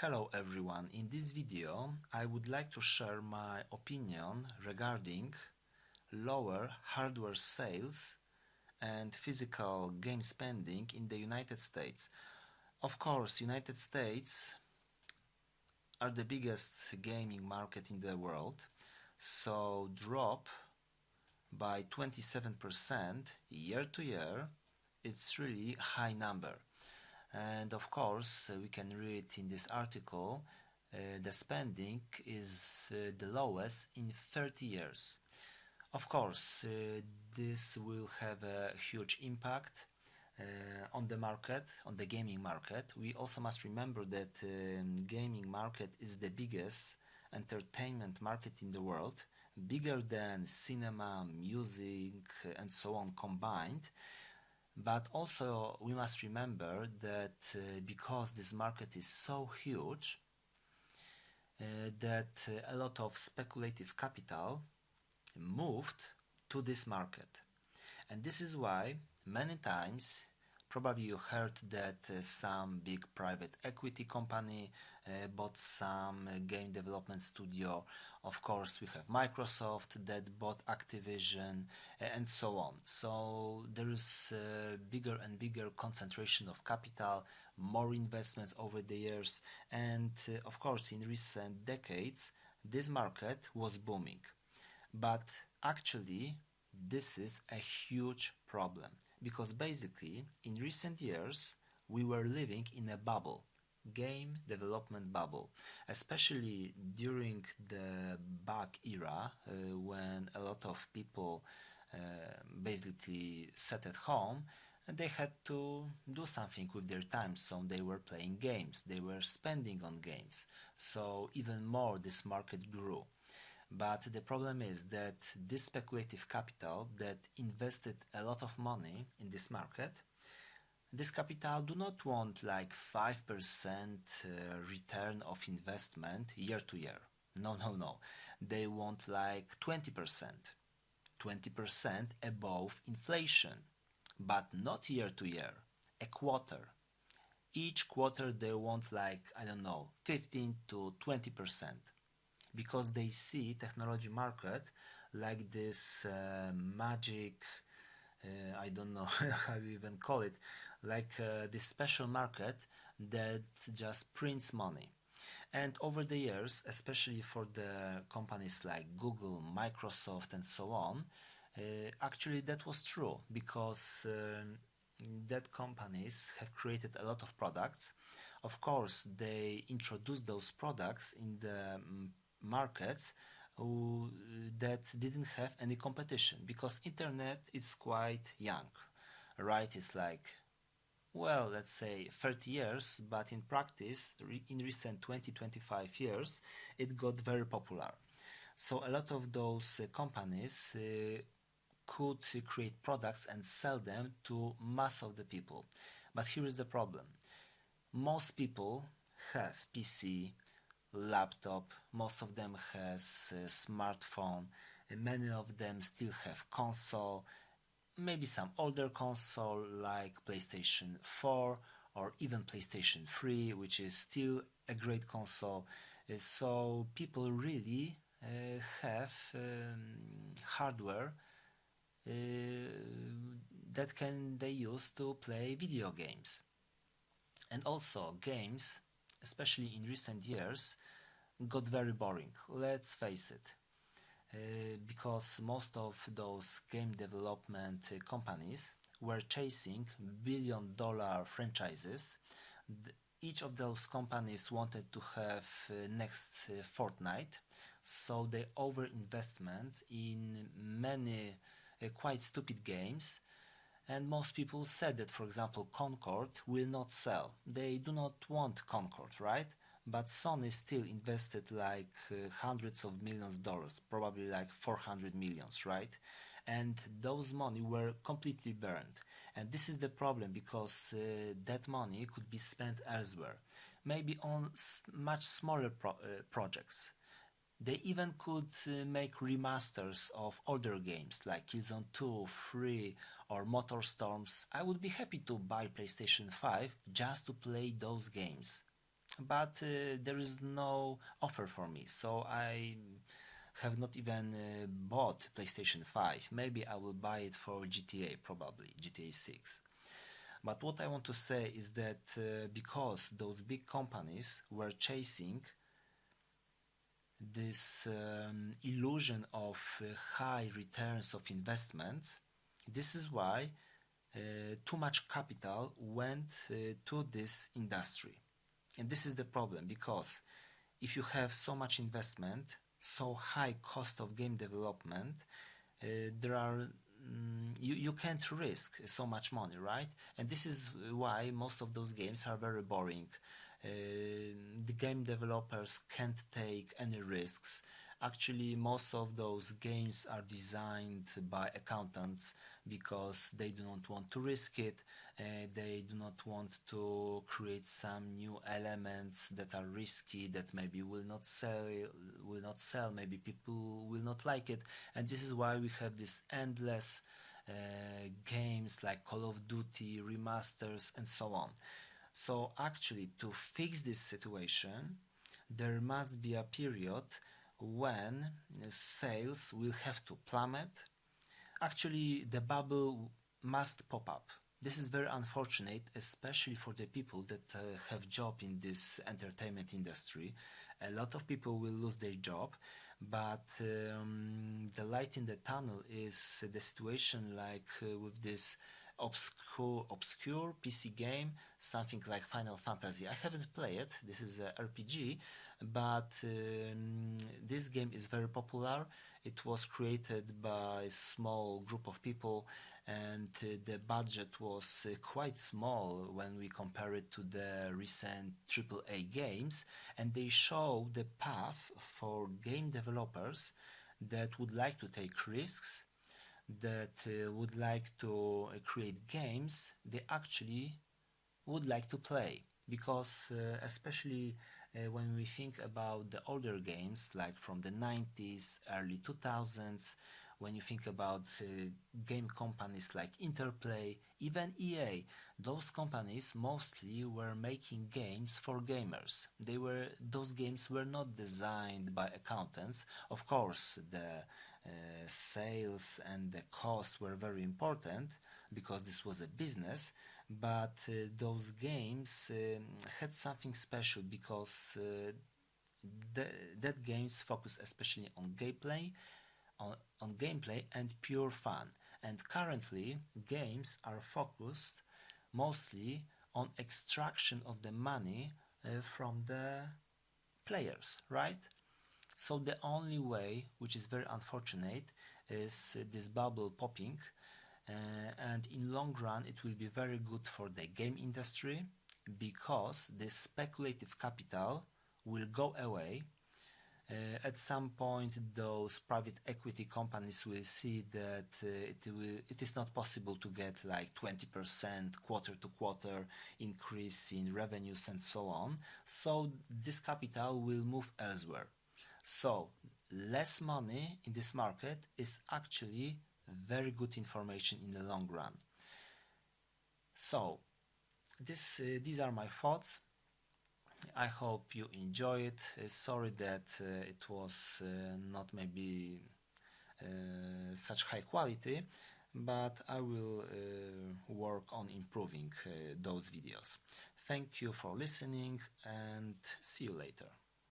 Hello everyone, in this video I would like to share my opinion regarding lower hardware sales and physical game spending in the United States. Of course, United States are the biggest gaming market in the world, so drop by 27% year to year, it's really a high number. And of course, we can read in this article the spending is the lowest in 30 years. Of course, this will have a huge impact on the market, on the gaming market. We also must remember that gaming market is the biggest entertainment market in the world, bigger than cinema, music, and so on combined. But also we must remember that because this market is so huge, that a lot of speculative capital moved to this market. And this is why many times probably you heard that some big private equity company bought some game development studio. Of course, we have Microsoft that bought Activision and so on. So there is bigger and bigger concentration of capital, more investments over the years, and of course, in recent decades, this market was booming. But actually, this is a huge problem because basically, in recent years, we were living in a bubble, game development bubble, especially during the back era when a lot of people uh, basically sat at home and they had to do something with their time, so they were playing games, they were spending on games, so even more this market grew. But the problem is that this speculative capital that invested a lot of money in this market, this capital do not want like 5% return of investment year to year. No, no, no. They want like 20%. 20% above inflation, but not year to year, a quarter. Each quarter they want like, I don't know, 15 to 20% because they see technology market like this magic, I don't know how you even call it, like this special market that just prints money. And over the years, especially for the companies like Google, Microsoft, and so on, actually that was true because that companies have created a lot of products. Of course, they introduced those products in the markets that didn't have any competition because internet is quite young, right? It's like, well, let's say 30 years, but in practice, in recent 20-25 years, it got very popular. So a lot of those companies could create products and sell them to mass of the people. But here is the problem. Most people have PC, laptop, most of them has a smartphone, and many of them still have console, maybe some older console like PlayStation 4 or even PlayStation 3, which is still a great console. So people really have hardware uh, that can they use to play video games. And also games, especially in recent years, got very boring. Let's face it. Because most of those game development companies were chasing billion-dollar franchises. Each of those companies wanted to have next Fortnite, so the overinvestment in many quite stupid games, and most people said that, for example, Concord will not sell. They do not want Concord, right? But Sony still invested like hundreds of millions of dollars, probably like 400 millions, right? And those money were completely burned. And this is the problem because that money could be spent elsewhere, maybe on much smaller projects. They even could make remasters of older games like Killzone 2, 3 or MotorStorms. I would be happy to buy PlayStation 5 just to play those games. but there is no offer for me, so I have not even bought PlayStation 5. Maybe I will buy it for GTA, probably GTA 6. But what I want to say is that because those big companies were chasing this illusion of high returns of investments, this is why too much capital went to this industry. And this is the problem, because if you have so much investment, so high cost of game development, there are you can't risk so much money, right? And this is why most of those games are very boring. The game developers can't take any risks. Actually, most of those games are designed by accountants because they do not want to risk it. They do not want to create some new elements that are risky, that maybe will not sell. Maybe people will not like it, and this is why we have this endless games like Call of Duty remasters and so on. So actually, to fix this situation, there must be a period when sales will have to plummet. Actually, the bubble must pop up. This is very unfortunate, especially for the people that have job in this entertainment industry. A lot of people will lose their job, but the light in the tunnel is the situation like with this obscure PC game, something like Final Fantasy. I haven't played it. This is a RPG, but this game is very popular. It was created by a small group of people, and the budget was quite small when we compare it to the recent AAA games, and they show the path for game developers that would like to take risks, that would like to create games they actually would like to play. Because especially when we think about the older games like from the 90s, early 2000s, when you think about game companies like Interplay, even EA, those companies mostly were making games for gamers. Those games were not designed by accountants. Of course, the sales and the costs were very important because this was a business, but those games had something special because that games focus especially on gameplay and pure fun. And currently, games are focused mostly on extraction of the money from the players, right? So the only way, which is very unfortunate, is this bubble popping, and in long run it will be very good for the game industry because the speculative capital will go away. At some point, those private equity companies will see that it is not possible to get like 20% quarter to quarter increase in revenues and so on. So this capital will move elsewhere. So less money in this market is actually very good information in the long run. So these are my thoughts. I hope you enjoy it. Sorry that it was not maybe such high quality, but I will work on improving those videos. Thank you for listening and see you later.